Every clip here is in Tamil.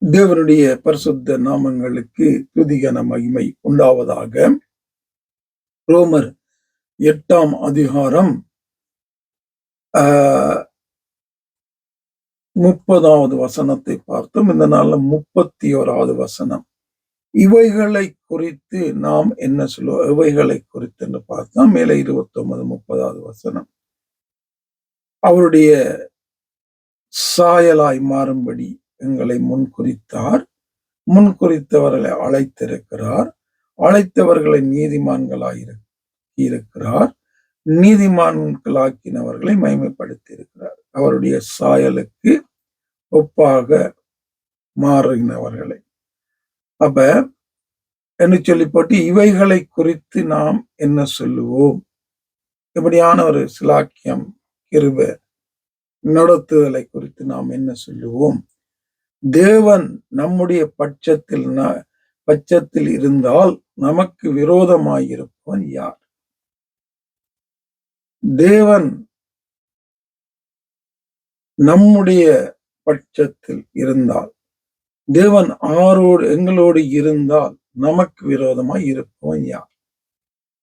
தேவனுடைய பரிசுத்த நாமங்களுக்கு துதிகன மகிமை உண்டாவதாக. ரோமர் 8ஆம் அதிகாரம் 30வது வசனத்தை பார்த்தோம். இந்த நாள்ல 31வது வசனம். இவைகளை குறித்து நாம் என்ன சொல்லுவோம்? இவைகளை குறித்து என்று பார்த்தா மேலே 29 30வது வசனம். அவருடைய சாயலாய் மாறும்படி எங்களை முன்குறித்தார், முன்குறித்தவர்களை அழைத்திருக்கிறார், அழைத்தவர்களை நீதிமான்களாய் இருக்கிறார், நீதிமான்களாக்கினவர்களை மகிமைப்படுத்தி இருக்கிறார். அவருடைய சாயலுக்கு ஒப்பாக மாறினவர்களை. அப்ப என்ன சொல்லி போட்டு இவைகளை குறித்து நாம் என்ன சொல்லுவோம்? இப்படியான ஒரு சிலாக்கியம் கிருபை நடத்துதலை குறித்து நாம் என்ன சொல்லுவோம்? தேவன் நம்முடைய பட்சத்தில் இருந்தால் நமக்கு விரோதமாயிருப்பவன் யார்? தேவன் நம்முடைய பட்சத்தில் இருந்தால், தேவன் எங்களோடு இருந்தால் நமக்கு விரோதமாய் இருப்பவன் யார்?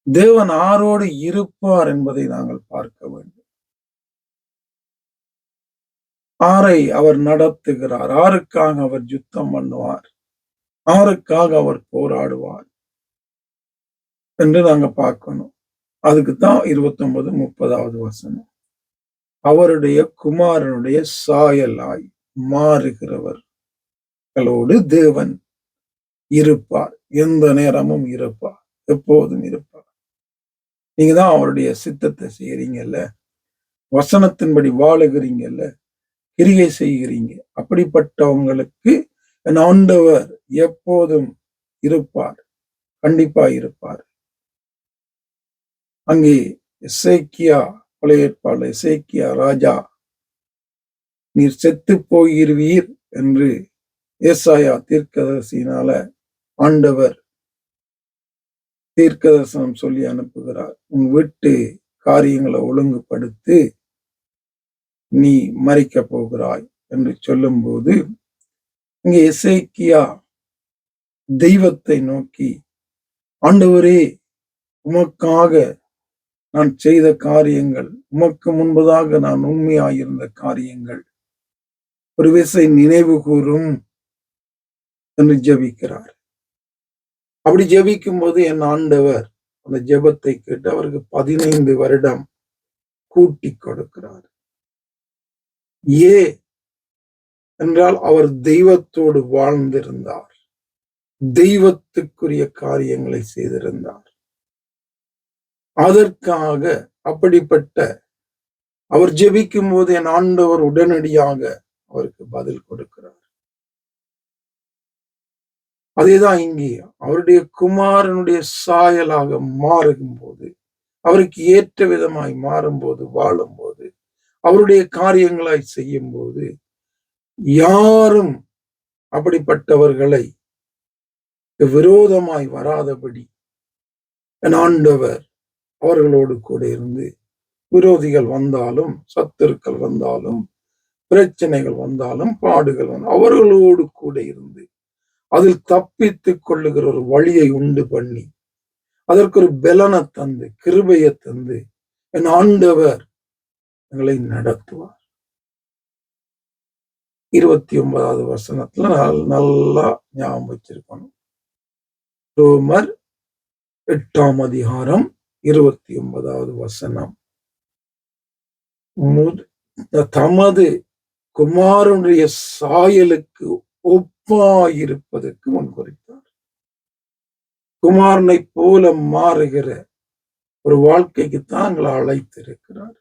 தேவன் ஆரோடு இருப்பார் என்பதை நாங்கள் பார்க்க வேண்டும். ஆரை அவர் நடத்துகிறார், ஆருக்காக அவர் யுத்தம் பண்ணுவார், ஆருக்காக அவர் போராடுவார் என்று நாங்க பார்க்கணும். அதுக்குத்தான் 29 30வது வசனம். அவருடைய குமாரனுடைய சாயலாய் மாறுகிறவர்களோடு தேவன் இருப்பார். எந்த நேரமும் இருப்பார், எப்போதும் இருப்பார். நீங்க தான் அவருடைய சித்தத்தை செய்யறீங்கல்ல, வசனத்தின்படி வாழுகிறீங்கல்ல, கிரியை செய்கிறீங்க. அப்படிப்பட்டவங்களுக்கு என் ஆண்டவர் எப்போதும் இருப்பார், கண்டிப்பா இருப்பார். அங்கே எசேக்கியா, பழைய ஏற்பாடு எசேக்கியா ராஜா, நீர் செத்து போகிறீர் என்று ஏசாயா தீர்க்கதரிசியினால ஆண்டவர் தீர்க்கதரிசனம் சொல்லி அனுப்புகிறார். உன் வீட்டு காரியங்களை ஒழுங்குபடுத்து, நீ மரிக்க போகிறாய் என்று சொல்லும் போது, இங்கே எசேக்கியா தெய்வத்தை நோக்கி, ஆண்டவரே, உமக்காக நான் செய்த காரியங்கள், உமக்கு முன்பதாக நான் உண்மையாயிருந்த காரியங்கள் ஒரு விசை நினைவு கூறும் என்று ஜெபிக்கிறார். அப்படி ஜெபிக்கும் போது என் ஆண்டவர் அந்த ஜெபத்தை கேட்டு அவருக்கு 15 வருடம் கூட்டி கொடுக்கிறார். என்றால் அவர் தெய்வத்தோடு வாழ்ந்திருந்தார், தெய்வத்துக்குரிய காரியங்களை செய்திருந்தார். அதற்காக அப்படிப்பட்ட அவர் ஜெபிக்கும் போது என் ஆண்டவர் உடனடியாக அவருக்கு பதில் கொடுக்கிறார். அதேதான் இங்கே அவருடைய குமாரனுடைய சாயலாக மாறும் போது, அவருக்கு ஏற்ற விதமாய் மாறும்போது, வாழும்போது, அவருடைய காரியங்களாய் செய்யும் போது, யாரும் அப்படிப்பட்டவர்களை விரோதமாய் வராதபடி என் ஆண்டவர் அவர்களோடு கூட இருந்து, விரோதிகள் வந்தாலும், சத்துருக்கள் வந்தாலும், பிரச்சனைகள் வந்தாலும், பாடுகள் வந்தாலும் அவர்களோடு கூட இருந்து அதில் தப்பித்துக் கொள்ளுகிற ஒரு வழியை உண்டு பண்ணி, அதற்கு ஒரு பலனை தந்து, கிருபையை தந்து என் ஆண்டவர் எங்களை நடத்துவார். 29வது வசனத்துல நல்லா ஞாபகம் வச்சிருக்கணும். ரோமர் 8ஆம் அதிகாரம் 29வது வசனம். தமது குமாரனுடைய சாயலுக்கு ஒப்பாயிருப்பதற்கு முன்குறித்தார். குமாரனை போல மாறுகிற ஒரு வாழ்க்கைக்கு தான் எங்களை அழைத்திருக்கிறார்.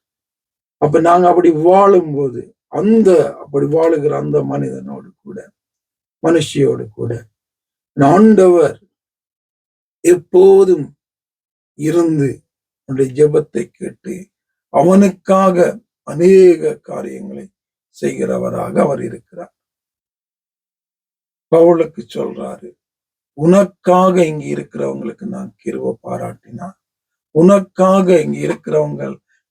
அப்ப நாங்க அப்படி வாழும்போது, அப்படி வாழுகிற அந்த மனிதனோடு கூட, மனுஷியோடு கூட ஆண்டவர் எப்போதும் இருந்து அவனுடைய ஜெபத்தை கேட்டு அவனுக்காக அநேக காரியங்களை செய்கிறவராக அவர் இருக்கிறார். பவுலுக்கு சொல்றாரு, உனக்காக இங்க இருக்கிறவங்களுக்கு நான் கிருபை பாராட்டினான், உனக்காக இங்க இருக்கிறவங்க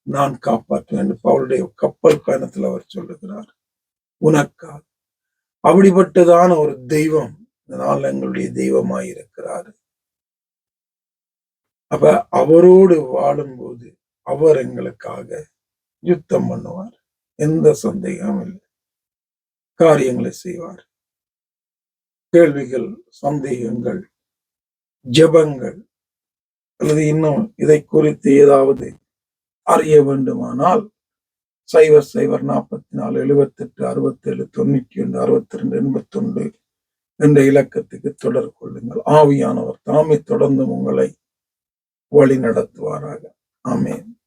நான் காப்பாற்றுவேன் என்று பவுலுடைய கப்பல் பயணத்தில் அவர் சொல்லுகிறார். உனக்காக அப்படிப்பட்டதான ஒரு தெய்வம் இதனால் எங்களுடைய தெய்வமாயிருக்கிறார். அப்ப அவரோடு வாழும்போது அவர் எங்களுக்காக யுத்தம் பண்ணுவார். எந்த சந்தேகமும் இல்லை. காரியங்களை செய்வார். கேள்விகள், சந்தேகங்கள், ஜெபங்கள் அல்லது இன்னும் இதை குறித்து ஏதாவது அறிய வேண்டுமானால் 0044786791 என்ற இலக்கத்துக்கு தொடர்பு கொள்ளுங்கள். ஆவியானவர் தாமே தொடர்ந்து உங்களை வழி நடத்துவாராக. ஆமென்.